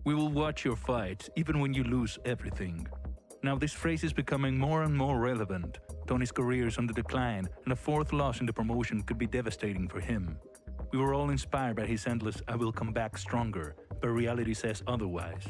"We will watch your fights, even when you lose everything." Now this phrase is becoming more and more relevant. Tony's career is on the decline, and a fourth loss in the promotion could be devastating for him. We were all inspired by his endless "I will come back stronger," but reality says otherwise.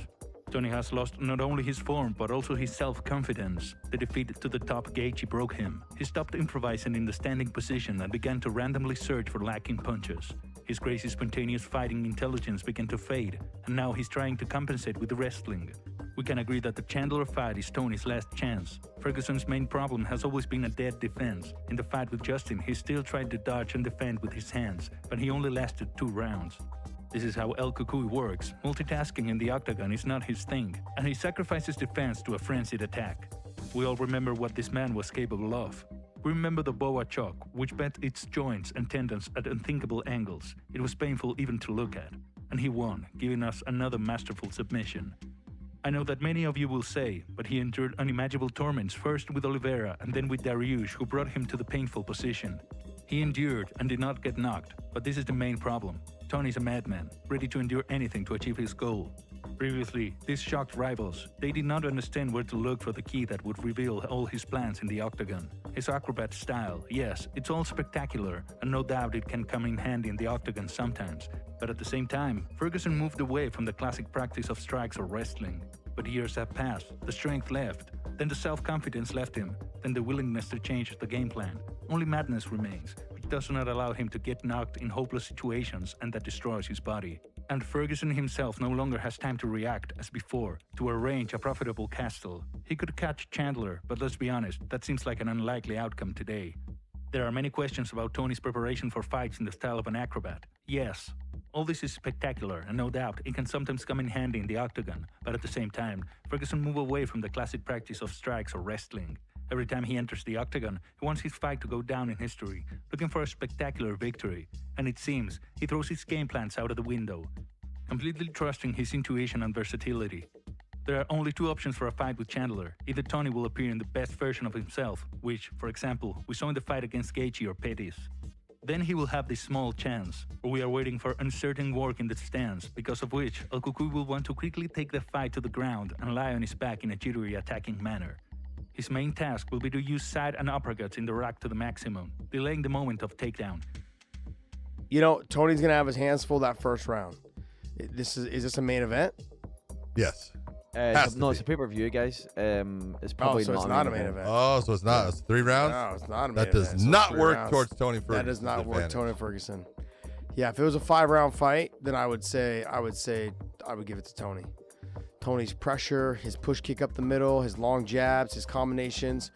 Tony has lost not only his form, but also his self-confidence. The defeat to the top Gaethje broke him. He stopped improvising in the standing position and began to randomly search for lacking punches. His crazy spontaneous fighting intelligence began to fade, and now he's trying to compensate with wrestling. We can agree that the Chandler fight is Tony's last chance. Ferguson's main problem has always been a dead defense. In the fight with Justin, he still tried to dodge and defend with his hands, but he only lasted 2 rounds. This is how El Cucuy works. Multitasking in the octagon is not his thing, and he sacrifices defense to a frenzied attack. We all remember what this man was capable of. We remember the boa chalk, which bent its joints and tendons at unthinkable angles. It was painful even to look at. And he won, giving us another masterful submission. I know that many of you will say, but he endured unimaginable torments first with Oliveira and then with Dariush, who brought him to the painful position. He endured and did not get knocked, but this is the main problem. Tony's a madman, ready to endure anything to achieve his goal. Previously, these shocked rivals, they did not understand where to look for the key that would reveal all his plans in the octagon. His acrobat style, yes, it's all spectacular, and no doubt it can come in handy in the octagon sometimes. But at the same time, Ferguson moved away from the classic practice of strikes or wrestling. But years have passed, the strength left, then the self-confidence left him, then the willingness to change the game plan. Only madness remains, which does not allow him to get knocked in hopeless situations and that destroys his body. And Ferguson himself no longer has time to react, as before, to arrange a profitable castle. He could catch Chandler, but let's be honest, that seems like an unlikely outcome today. There are many questions about Tony's preparation for fights in the style of an acrobat. Yes, all this is spectacular, and no doubt it can sometimes come in handy in the octagon, but at the same time, Ferguson moved away from the classic practice of strikes or wrestling. Every time he enters the octagon, he wants his fight to go down in history, looking for a spectacular victory, and it seems he throws his game plans out of the window, completely trusting his intuition and versatility. There are only 2 options for a fight with Chandler. Either Tony will appear in the best version of himself, which, for example, we saw in the fight against Gaethje or Pettis. Then he will have this small chance, or we are waiting for uncertain work in the stance, because of which El Cucuy will want to quickly take the fight to the ground and lie on his back in a jittery attacking manner. His main task will be to use side and uppercuts in the rack to the maximum, delaying the moment of takedown. You know, Tony's going to have his hands full that first round. Is this a main event? Yes. No, it's a pay-per-view, guys. It's probably so it's not a main event. Oh, so it's not. It's 3 rounds? No, it's not a main That event. does not work towards Tony Ferguson. That does not work Tony Ferguson. Yeah, if it was a 5-round fight, then I would give it to Tony. Tony's pressure, his push kick up the middle, his long jabs, his combinations.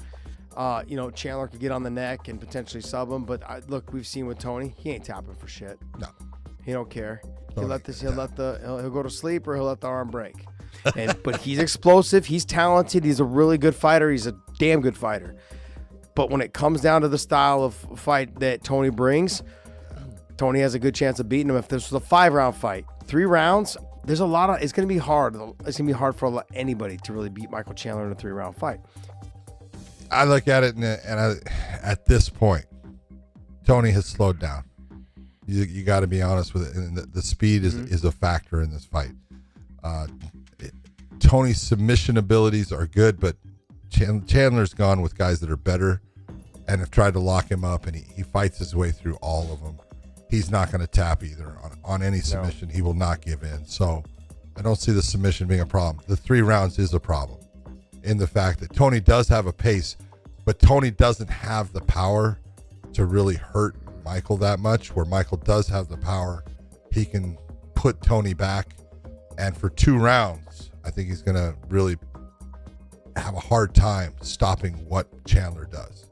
Chandler could get on the neck and potentially sub him, but look, we've seen with Tony, he ain't tapping for shit. No. He don't care. He'll go to sleep or he'll let the arm break. But he's explosive, he's talented, he's a really good fighter, he's a damn good fighter. But when it comes down to the style of fight that Tony brings, Tony has a good chance of beating him. If this was a 5-round fight, 3 rounds, it's going to be hard. It's going to be hard for anybody to really beat Michael Chandler in a 3-round fight. I look at it, at this point, Tony has slowed down. You got to be honest with it. And the speed is a factor in this fight. Tony's submission abilities are good, but Chandler's gone with guys that are better and have tried to lock him up, and he fights his way through all of them. He's not going to tap either on any submission. No. He will not give in. So I don't see the submission being a problem. The 3 rounds is a problem in the fact that Tony does have a pace, but Tony doesn't have the power to really hurt Michael that much, where Michael does have the power. He can put Tony back. And for 2 rounds, I think he's going to really have a hard time stopping what Chandler does.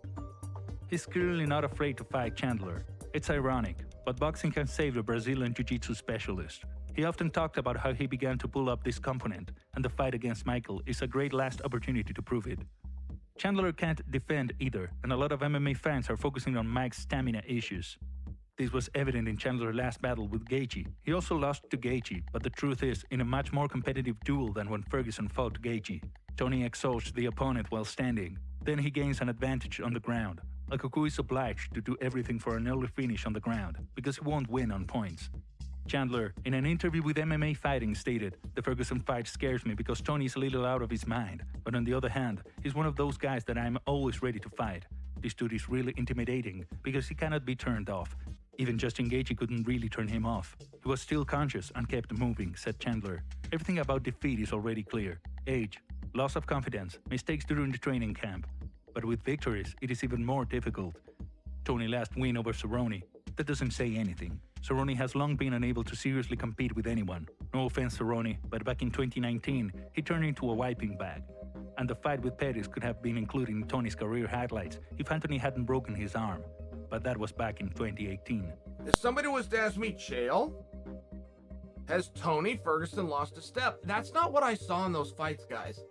He's clearly not afraid to fight Chandler. It's ironic, but boxing can save the Brazilian Jiu-Jitsu specialist. He often talked about how he began to pull up this component, and the fight against Michael is a great last opportunity to prove it. Chandler can't defend either, and a lot of MMA fans are focusing on Mike's stamina issues. This was evident in Chandler's last battle with Gaethje. He also lost to Gaethje, but the truth is, in a much more competitive duel than when Ferguson fought Gaethje. Tony exhausts the opponent while standing. Then he gains an advantage on the ground. El Cucuy is obliged to do everything for an early finish on the ground, because he won't win on points. Chandler, in an interview with MMA Fighting, stated, "The Ferguson fight scares me because Tony is a little out of his mind, but on the other hand, he's one of those guys that I'm always ready to fight. This dude is really intimidating because he cannot be turned off. Even Justin Gaethje couldn't really turn him off. He was still conscious and kept moving," said Chandler. "Everything about defeat is already clear. Age, loss of confidence, mistakes during the training camp. But with victories, it is even more difficult. Tony's last win over Cerrone, that doesn't say anything. Cerrone has long been unable to seriously compete with anyone. No offense, Cerrone, but back in 2019, he turned into a wiping bag. And the fight with Pettis could have been included in Tony's career highlights if Anthony hadn't broken his arm. But that was back in 2018. If somebody was to ask me, Chael, has Tony Ferguson lost a step? That's not what I saw in those fights, guys.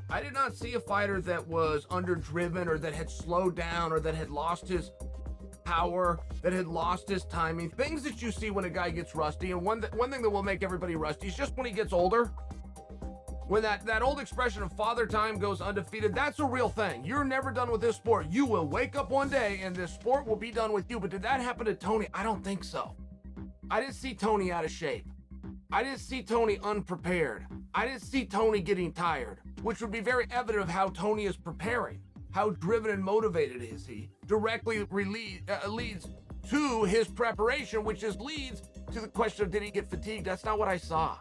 I did not see a fighter that was underdriven or that had slowed down or that had lost his power, that had lost his timing. Things that you see when a guy gets rusty. And one thing that will make everybody rusty is just when he gets older. When that old expression of father time goes undefeated, that's a real thing. You're never done with this sport. You will wake up one day and this sport will be done with you. But did that happen to Tony? I don't think so. I didn't see Tony out of shape. I didn't see Tony unprepared. I didn't see Tony getting tired, which would be very evident of how Tony is preparing. How driven and motivated is he? Directly leads to his preparation, which leads to the question of, did he get fatigued? That's not what I saw.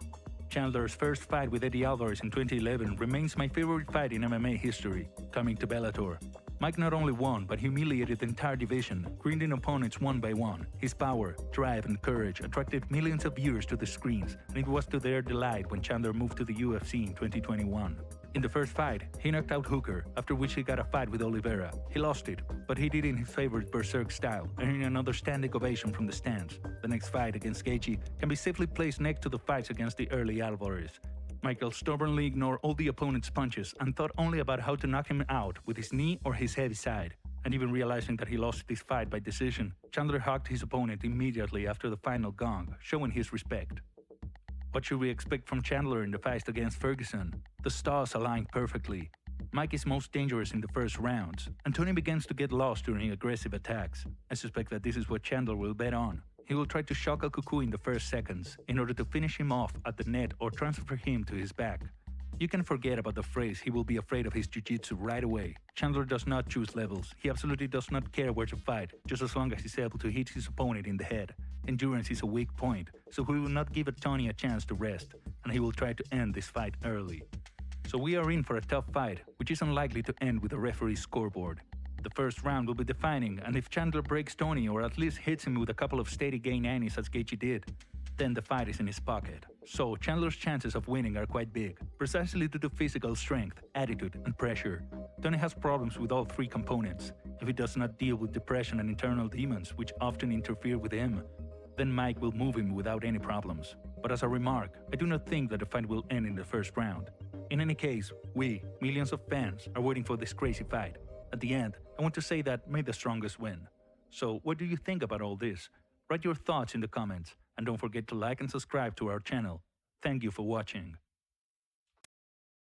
Chandler's first fight with Eddie Alvarez in 2011 remains my favorite fight in MMA history, coming to Bellator. Mike not only won, but humiliated the entire division, grinding opponents one by one. His power, drive, and courage attracted millions of viewers to the screens, and it was to their delight when Chandler moved to the UFC in 2021. In the first fight, he knocked out Hooker, after which he got a fight with Oliveira. He lost it, but he did in his favorite berserk style, earning another standing ovation from the stands. The next fight against Gaethje can be safely placed next to the fights against the early Alvarez. Michael stubbornly ignored all the opponent's punches and thought only about how to knock him out with his knee or his heavy side. And even realizing that he lost this fight by decision, Chandler hugged his opponent immediately after the final gong, showing his respect. What should we expect from Chandler in the fight against Ferguson? The stars aligned perfectly. Mike is most dangerous in the first rounds, and Tony begins to get lost during aggressive attacks. I suspect that this is what Chandler will bet on. He will try to shock a Cucuy in the first seconds, in order to finish him off at the net or transfer him to his back. You can forget about the phrase, "he will be afraid of his jiu-jitsu" right away. Chandler does not choose levels. He absolutely does not care where to fight, just as long as he's able to hit his opponent in the head. Endurance is a weak point, so he will not give Tony a chance to rest, and he will try to end this fight early. So we are in for a tough fight, which is unlikely to end with a referee's scoreboard. The first round will be defining, and if Chandler breaks Tony or at least hits him with a couple of steady gain annies as Gaethje did, then the fight is in his pocket. So Chandler's chances of winning are quite big, precisely due to physical strength, attitude, and pressure. Tony has problems with all three components. If he does not deal with depression and internal demons, which often interfere with him, then Mike will move him without any problems. But as a remark, I do not think that the fight will end in the first round. In any case, we, millions of fans, are waiting for this crazy fight. At the end, I want to say that may the strongest win. So what do you think about all this? Write your thoughts in the comments, and don't forget to like and subscribe to our channel. Thank you for watching.